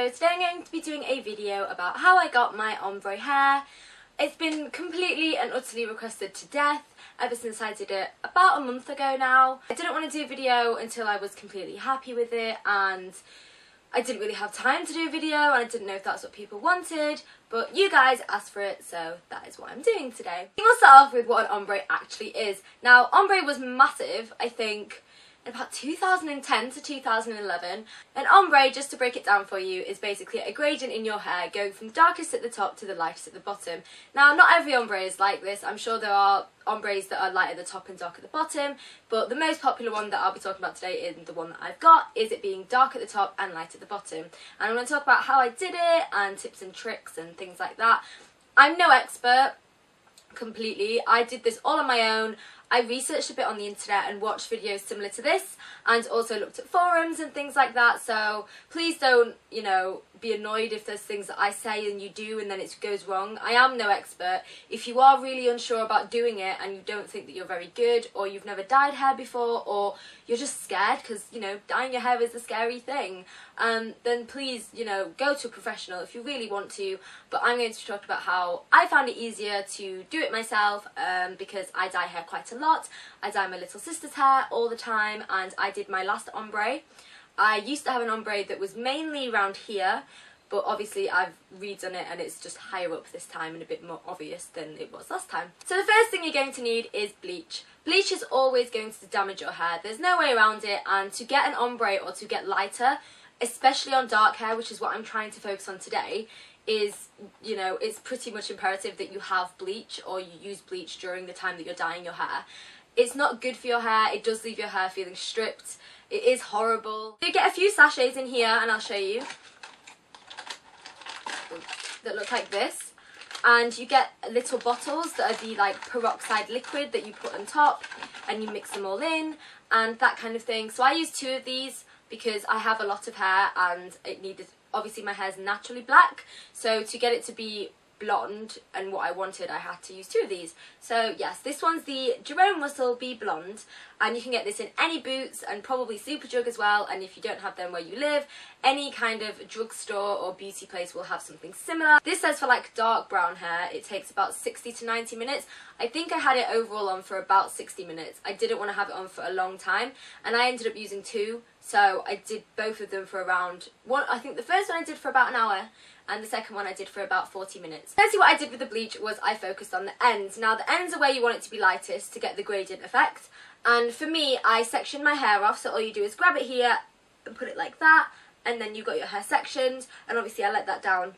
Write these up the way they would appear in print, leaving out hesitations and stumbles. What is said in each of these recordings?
So today I'm going to be doing a video about how I got my ombre hair. It's been completely and utterly requested to death ever since I did it about a month ago now. I didn't want to do a video until I was completely happy with it, and I didn't really have time to do a video and I didn't know if that's what people wanted, but you guys asked for it, so that is what I'm doing today. We'll start off with what an ombre actually is. Now, ombre was massive, I think, in about 2010 to 2011. An ombre, just to break it down for you, is basically a gradient in your hair going from darkest at the top to the lightest at the bottom. Now, not every ombre is like this. I'm sure there are ombres that are light at the top and dark at the bottom, but the most popular one that I'll be talking about today, and the one that I've got, is it being dark at the top and light at the bottom. And I'm going to talk about how I did it and tips and tricks and things like that. I'm no expert, completely. I did this all on my own. I researched a bit on the internet and watched videos similar to this, and also looked at forums and things like that, so please don't, be annoyed if there's things that I say and you do and then it goes wrong. I am no expert. If you are really unsure about doing it and you don't think that you're very good, or you've never dyed hair before, or you're just scared because, dyeing your hair is a scary thing, then please, go to a professional if you really want to. But I'm going to talk about how I found it easier to do it myself, because I dye hair quite a lot. I dye my little sister's hair all the time, and I did my last ombre. I used to have an ombre that was mainly around here, but obviously I've redone it and it's just higher up this time and a bit more obvious than it was last time. So the first thing you're going to need is bleach. Bleach is always going to damage your hair. There's no way around it, and to get an ombre or to get lighter, especially on dark hair, which is what I'm trying to focus on today, is, it's pretty much imperative that you have bleach, or you use bleach during the time that you're dyeing your hair. It's not good for your hair. It does leave your hair feeling stripped. It is horrible. You get a few sachets in here, and I'll show you, that look like this. And you get little bottles that are the peroxide liquid that you put on top, and you mix them all in and that kind of thing. So I use 2 of these because I have a lot of hair and it needed, obviously my hair's naturally black, so to get it to be blonde and what I wanted, I had to use 2 of these. So yes, this one's the Jerome Russell Be Blonde, and you can get this in any Boots and probably Superdrug as well, and if you don't have them where you live, any kind of drugstore or beauty place will have something similar. This says for dark brown hair it takes about 60 to 90 minutes. I think I had it overall on for about 60 minutes. I didn't want to have it on for a long time, and I ended up using 2, so I did both of them for around I think the first one I did for about an hour, and the second one I did for about 40 minutes. Firstly, what I did with the bleach was I focused on the ends. Now, the ends are where you want it to be lightest to get the gradient effect, and for me, I sectioned my hair off, so all you do is grab it here and put it like that, and then you've got your hair sectioned, and obviously I let that down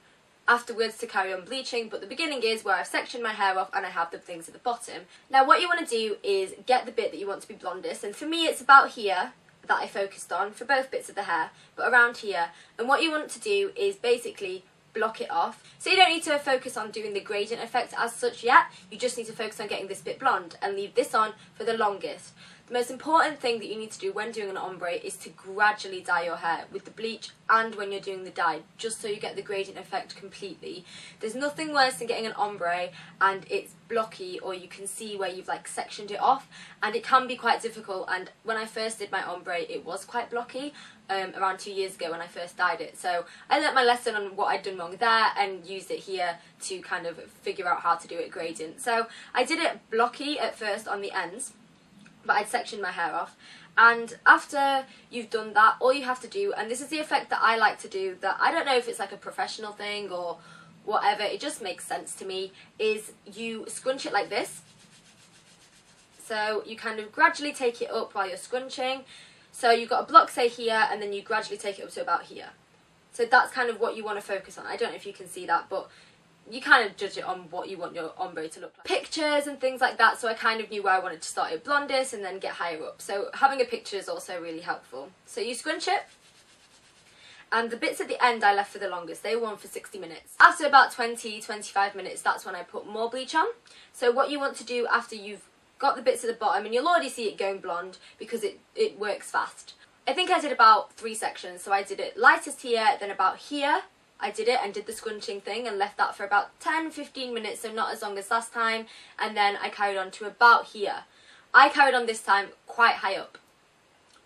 afterwards to carry on bleaching, but the beginning is where I've sectioned my hair off and I have the things at the bottom. Now, what you want to do is get the bit that you want to be blondest, and for me it's about here that I focused on for both bits of the hair, but around here. And what you want to do is basically block it off. So you don't need to focus on doing the gradient effect as such yet, you just need to focus on getting this bit blonde and leave this on for the longest. The most important thing that you need to do when doing an ombre is to gradually dye your hair with the bleach and when you're doing the dye, just so you get the gradient effect completely. There's nothing worse than getting an ombre and it's blocky, or you can see where you've sectioned it off, and it can be quite difficult. And when I first did my ombre, it was quite blocky, around 2 years ago when I first dyed it. So I learnt my lesson on what I'd done wrong there and used it here to kind of figure out how to do it gradient. So I did it blocky at first on the ends, but I'd sectioned my hair off, and after you've done that, all you have to do, and this is the effect that I like to do, that I don't know if it's a professional thing or whatever, it just makes sense to me, is you scrunch it like this. So you kind of gradually take it up while you're scrunching. So you've got a block, say here, and then you gradually take it up to about here. So that's kind of what you want to focus on. I don't know if you can see that, but you kind of judge it on what you want your ombre to look like. Pictures and things like that, so I kind of knew where I wanted to start it blondest and then get higher up. So having a picture is also really helpful. So you scrunch it, and the bits at the end I left for the longest. They were on for 60 minutes. After about 20-25 minutes, that's when I put more bleach on. So what you want to do after you've got the bits at the bottom, and you'll already see it going blonde because it works fast. I think I did about 3 sections, so I did it lightest here, then about here I did it and did the scrunching thing and left that for about 10-15 minutes, so not as long as last time, and then I carried on to about here. I carried on this time quite high up,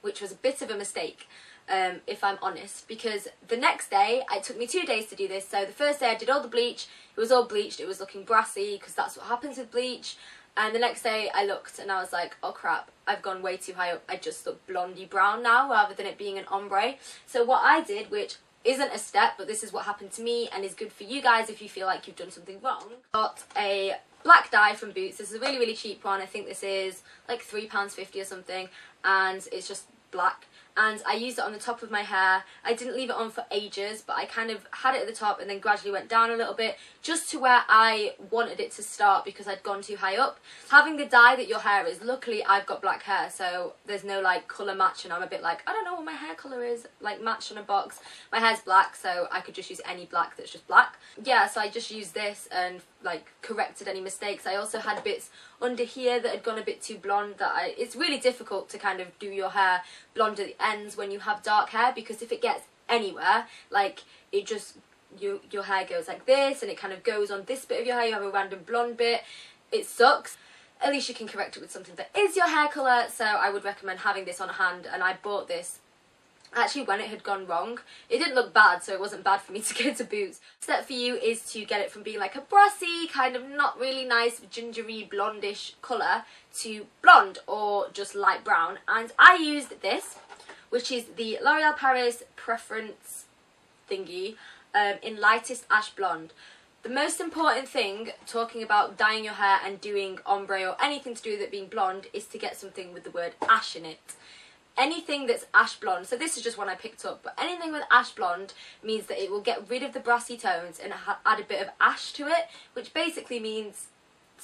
which was a bit of a mistake. if I'm honest, because the next day, it took me 2 days to do this. So the first day I did all the bleach, it was all bleached, it was looking brassy because that's what happens with bleach. And the next day I looked and I was like, oh crap, I've gone way too high up. I just look blondie brown now rather than it being an ombre. So what I did, which isn't a step, but this is what happened to me and is good for you guys if you feel like you've done something wrong. Got a black dye from Boots. This is a really, really cheap one. I think this is like £3.50 or something, and it's just black. And I used it on the top of my hair. I didn't leave it on for ages, but I kind of had it at the top and then gradually went down a little bit just to where I wanted it to start because I'd gone too high up. Having the dye that your hair is, luckily I've got black hair, so there's no like colour match, and I'm a bit like, I don't know what my hair colour is, like matched on a box. My hair's black, so I could just use any black that's just black. Yeah, so I just used this and like corrected any mistakes. I also had bits under here that had gone a bit too blonde it's really difficult to kind of do your hair blonde at the ends when you have dark hair, because if it gets anywhere, like it just, your hair goes like this and it kind of goes on this bit of your hair, you have a random blonde bit, it sucks. At least you can correct it with something that is your hair colour, so I would recommend having this on hand. And I bought this actually when it had gone wrong. It didn't look bad, so it wasn't bad for me to go to Boots. Step for you is to get it from being like a brassy, kind of not really nice, gingery, blondish colour to blonde or just light brown. And I used this, which is the L'Oreal Paris Preference thingy in lightest ash blonde. The most important thing, talking about dyeing your hair and doing ombre or anything to do with it being blonde, is to get something with the word ash in it. Anything that's ash blonde, so this is just one I picked up, but anything with ash blonde means that it will get rid of the brassy tones and add a bit of ash to it, which basically means,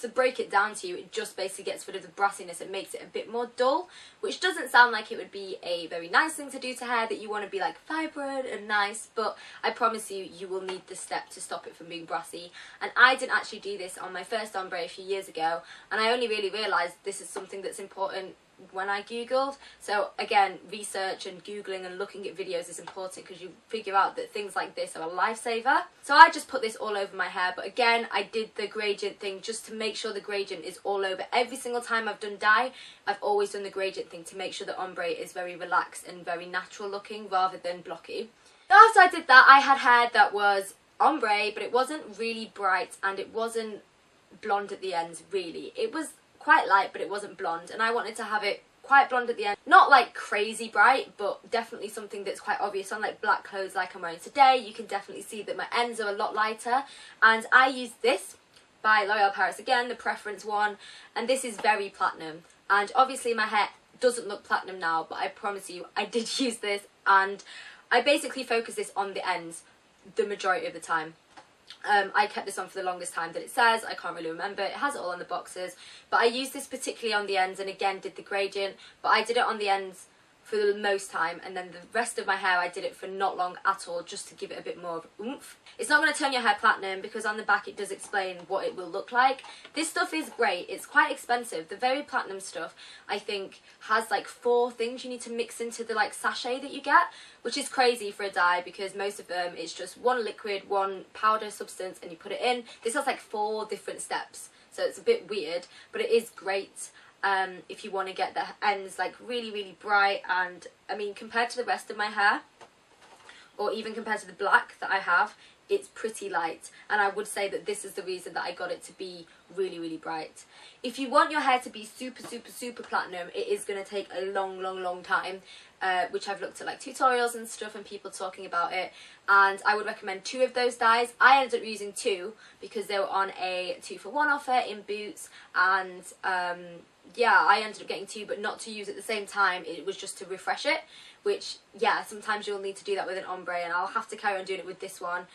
to break it down to you, it just basically gets rid of the brassiness and makes it a bit more dull, which doesn't sound like it would be a very nice thing to do to hair, that you want to be like vibrant and nice, but I promise you, you will need this step to stop it from being brassy. And I didn't actually do this on my first ombre a few years ago, and I only really realised this is something that's important when I googled. So again, research and googling and looking at videos is important because you figure out that things like this are a lifesaver. So I just put this all over my hair, but again I did the gradient thing just to make sure the gradient is all over. Every single time I've done dye, I've always done the gradient thing to make sure the ombre is very relaxed and very natural looking rather than blocky. After I did that, I had hair that was ombre, but it wasn't really bright and it wasn't blonde at the ends really. It was quite light, but it wasn't blonde, and I wanted to have it quite blonde at the end. Not like crazy bright, but definitely something that's quite obvious on like black clothes like I'm wearing today. You can definitely see that my ends are a lot lighter, and I used this by L'Oreal Paris, again the Preference one, and this is very platinum, and obviously my hair doesn't look platinum now, but I promise you I did use this, and I basically focus this on the ends the majority of the time. I kept this on for the longest time that it says. I can't really remember. It has it all on the boxes. But I used this particularly on the ends and again did the gradient. But I did it on the ends for the most time, and then the rest of my hair I did it for not long at all, just to give it a bit more of oomph. It's not going to turn your hair platinum because on the back it does explain what it will look like. This stuff is great. It's quite expensive. The very platinum stuff I think has like 4 things you need to mix into the like sachet that you get, which is crazy for a dye because most of them it's just one liquid, one powder substance, and you put it in. This has like 4 different steps, so it's a bit weird, but it is great. If you want to get the ends like really, really bright, and I mean compared to the rest of my hair, or even compared to the black that I have, it's pretty light, and I would say that this is the reason that I got it to be really, really bright. If you want your hair to be super, super, super platinum, it is going to take a long, long, long time, which I've looked at like tutorials and stuff and people talking about it, and I would recommend 2 of those dyes. I ended up using 2 because they were on a 2-for-1 offer in Boots, and yeah, I ended up getting 2, but not to use at the same time. It was just to refresh it, which, yeah, sometimes you'll need to do that with an ombre, and I'll have to carry on doing it with this one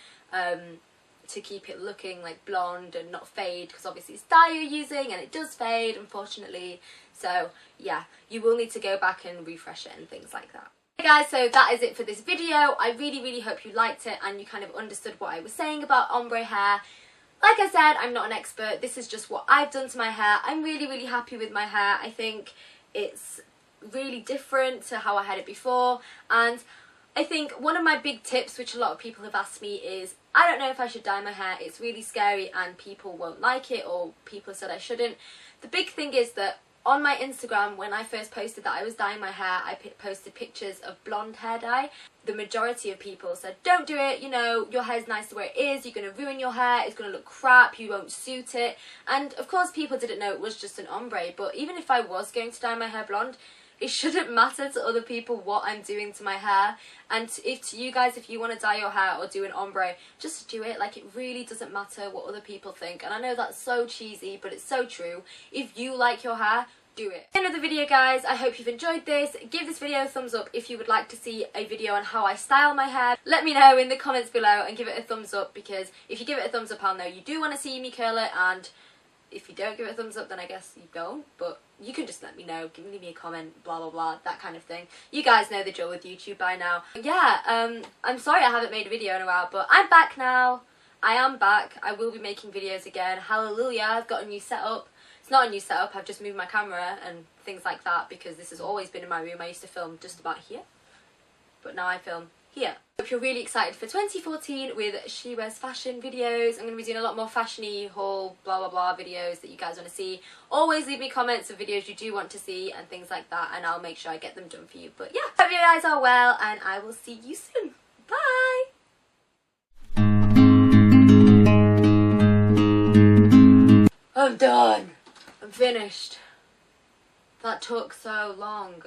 to keep it looking like blonde and not fade, because obviously it's dye you're using and it does fade, unfortunately. So yeah, you will need to go back and refresh it and things like that. Hey guys, so that is it for this video. I really, really hope you liked it and you kind of understood what I was saying about ombre hair. Like I said, I'm not an expert. This is just what I've done to my hair. I'm really, really happy with my hair. I think it's really different to how I had it before, and I think one of my big tips, which a lot of people have asked me, is I don't know if I should dye my hair. It's really scary and people won't like it, or people said I shouldn't. The big thing is that on my Instagram, when I first posted that I was dyeing my hair, I posted pictures of blonde hair dye. The majority of people said, don't do it, you know, your hair's nice the way it is, you're going to ruin your hair, it's going to look crap, you won't suit it. And of course people didn't know it was just an ombre, but even if I was going to dye my hair blonde, it shouldn't matter to other people what I'm doing to my hair. And if to you guys, if you want to dye your hair or do an ombre, just do it. Like, it really doesn't matter what other people think. And I know that's so cheesy, but it's so true. If you like your hair, do it. End of the video, guys. I hope you've enjoyed this. Give this video a thumbs up if you would like to see a video on how I style my hair. Let me know in the comments below and give it a thumbs up, because if you give it a thumbs up, I'll know you do want to see me curl it, and if you don't give it a thumbs up, then I guess you don't. But you can just let me know, leave me a comment, blah blah blah, that kind of thing. You guys know the drill with YouTube by now. Yeah, I'm sorry I haven't made a video in a while, but I'm back now. I am back. I will be making videos again. Hallelujah, I've got a new setup. It's not a new setup, I've just moved my camera and things like that, because this has always been in my room. I used to film just about here, but now I film here. Hope you're really excited for 2014 with She Wears Fashion videos. I'm going to be doing a lot more fashion-y, haul, blah blah blah videos that you guys want to see. Always leave me comments of videos you do want to see and things like that, and I'll make sure I get them done for you. But yeah, hope you guys are well, and I will see you soon. Bye! I'm done. I'm finished. That took so long.